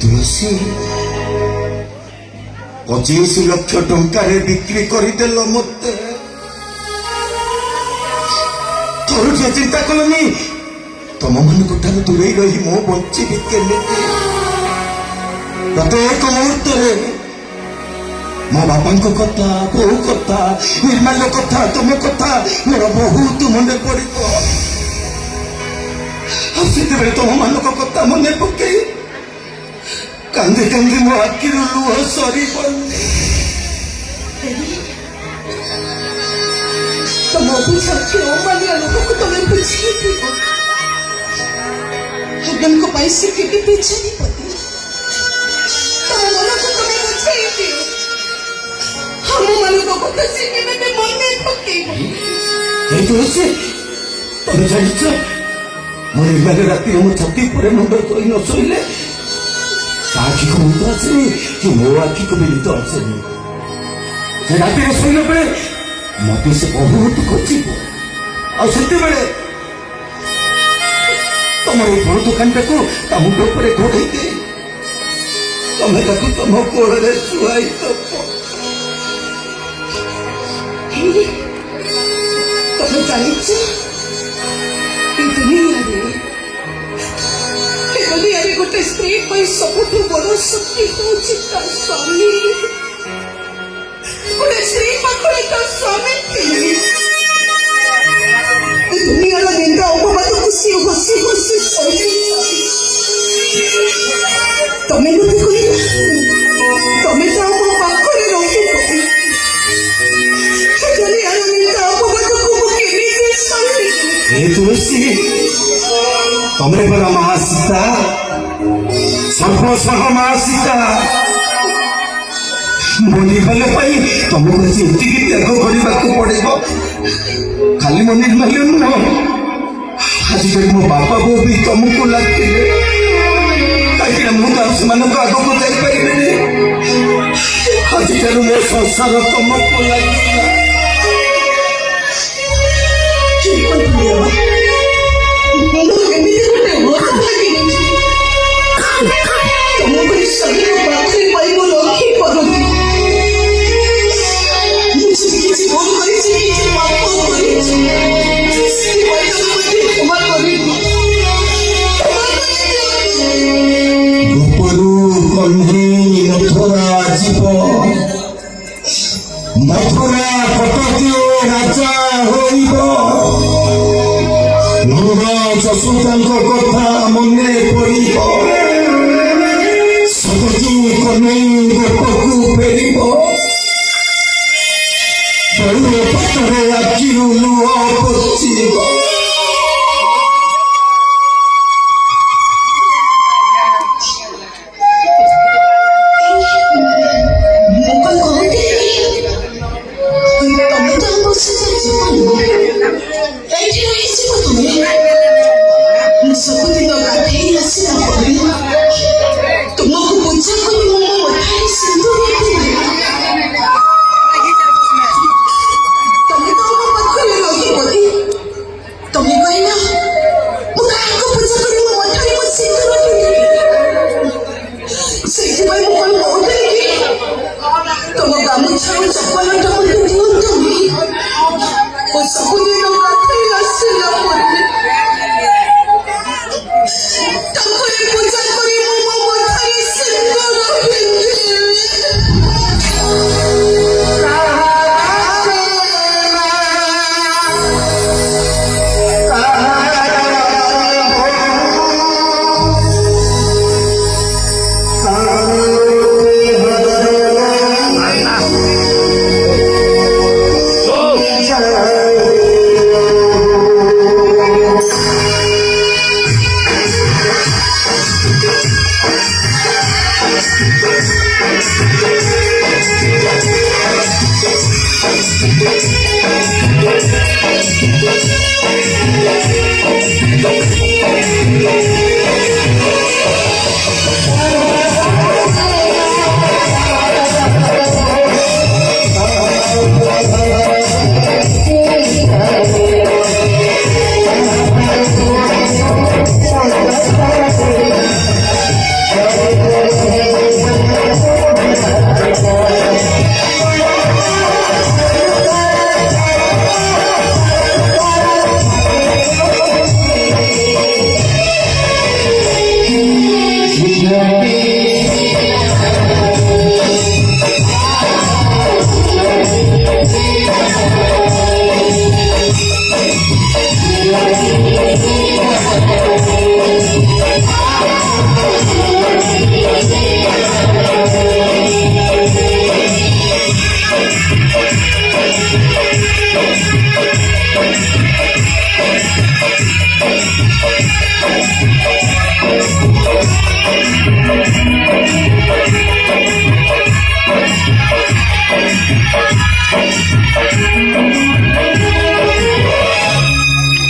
तुलसी 25 लक्ष टंकारे बिक्री करदेल मत थोड़े चिंता कलनी तुम मन ठार दूरे रही मो बची प्रत्येक मुहूर्त मो बापा कथा बो कथा निर्माल्य कथा तुम कथा मोर बहुत मन पड़े तुम मान कथा मन पकई कांदे कांदे मो आखि लुह सरी तुम बुझा क्यों मानिया लोगों को तुम्हें बुझी हगन को पैसे के पीछे नहीं पड़ती तुम मनो को तुम्हें बुझे हम मनो को तो सीखे में मन में पक्के ये तो ऐसे तुम जानिଛ ମୋ ନିର୍ମାଲ୍ୟ ରାତି ମୋ ଛାତି ଉପରେ ମୁଣ୍ଡ ତୋଳି ନ ଶୋଇଲେ ତା ଆଖିକୁ ନିଦ ଆସେନି କି ମୋ ଆଖିକୁ ବି ନିଦ ଆସେନି ସେ ରାତିରେ ଶୋଇଲା ବେଳେ ମତେ ସେ ବହୁତ ଖୋଜିବ ଆଉ ସେତେବେଳେ ତମର ଏଇ ବଡ଼ ଦୋକାନଟାକୁ ତା ମୁଣ୍ଡ ଉପରେ ଘୋଡ଼େଇ ଦେଇ ତମେ ତାକୁ ତମ କୋଳରେ ଶୁଆଇ ଦବ ତମେ ଜାଣିଛ दुनिया गोटे स्त्री सबुठ बड़ शक्ति हूँ स्वामी गोटे स्त्री पाखे स्वामी दुनिया निंदा अपवाद को सी हसी हसी तमें मत कह तमें तो मो पाखे रही दुनिया निंदा अपवाद को तुलसी तमें बड़ा महासीता सर्वसह महासीता मो निर्माल्य तुमको जी त्याग करने को पड़ेगा खाली मो निर्माल्य नुह आज मो बापा बो भी तुमको लगे कहीं मुझे आग को जापारे आज मो संसार तुमको लगे मथुरा कटके राजा शशुता कथा मने पड़ब सजू कनई गोपकू फेर पटरे आखि लुह पचिब Thank you.